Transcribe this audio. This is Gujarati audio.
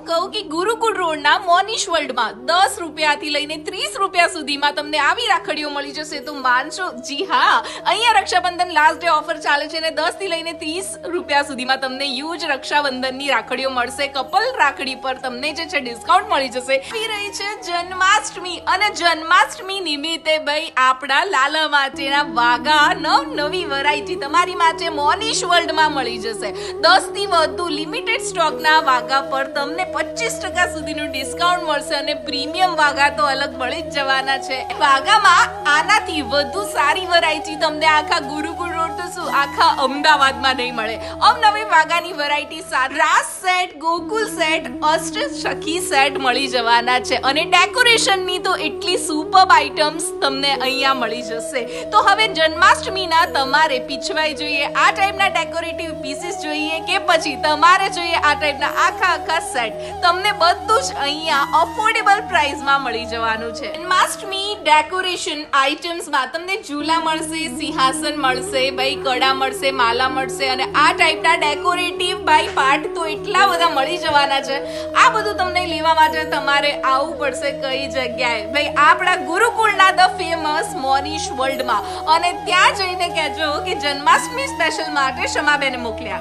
કહું કે ગુરુકુળ રોડના મોનિશ વર્લ્ડમાં 10 રૂપિયાથી લઈને 30 રૂપિયા સુધીમાં તમને આવી રાખડીઓ મળી જશે. તો માનશો, જી હા, અહીંયા રક્ષાબંધન લાસ્ટ ડે ઓફર ચાલે છે અને 10 થી લઈને 30 રૂપિયા સુધીમાં તમને યુજ રક્ષાબંધનની રાખડીઓ મળશે. કપલ રાખડી પર તમને જે છે ડિસ્કાઉન્ટ મળી જશે. આવી રહી છે જન્માષ્ટમી અને જન્માષ્ટમી નિમિત્તે ભાઈ આપણા લાલા માટેના વાઘા નવી વેરાયટી તમારી માટે મોનિશ વર્લ્ડમાં મળી જશે. 10 થી વધુ લિમિટેડ સ્ટોકના વાઘા પર તમને 25% સુધીનું ડિસ્કાઉન્ટ મળશે અને પ્રીમિયમ વાઘા તો અલગ મળી જ જવાના છે. વાઘામાં આનાથી વધુ સારી વેરાયટી તમને આખા ગુરુકુળ રોડ તો શું આખા અમદાવાદમાં નહીં મળે. અવનવી વાઘાની વેરાયટી સાથે રાસ સેટ, ગોકુલ સેટ, અષ્ટ સખી સેટ મળી જવાના છે અને ડેકોરેશનની તો એટલી સુપર આઇટમ્સ તમને અહીંયા મળી જશે. તો હવે જન્માષ્ટમીના તમારે પીછવાઈ જોઈએ આ ટાઈપના ડેકોરેટિવ પીસીસ જોઈએ કે પછી તમારે જોઈએ આ ટાઈપના આખા સેટ, તમને બધું જ અહીંયા અફોર્ડેબલ પ્રાઇસમાં મળી જવાનું છે. જન્માષ્ટમી ડેકોરેશન આઇટમ્સમાં તમને ઝૂલા મળશે, સિંહાસન મળશે, ભાઈ કડા મળશે, માલા મળશે અને આ ટાઈપના ડેકોરેટિવ ભાઈ પાર્ટ તો એટલા બધા મળી જવાના છે. આ બધું તમને લેવા માટે તમારે આવવું પડશે કઈ જગ્યાએ? ભાઈ આપણા ગુરુકુળના ધ ફેમસ મોનિશ વર્લ્ડમાં, અને ત્યાં જઈને કહેજો કે જન્માષ્ટમી સ્પેશિયલ માટે શમાબેને મોકલ્યા.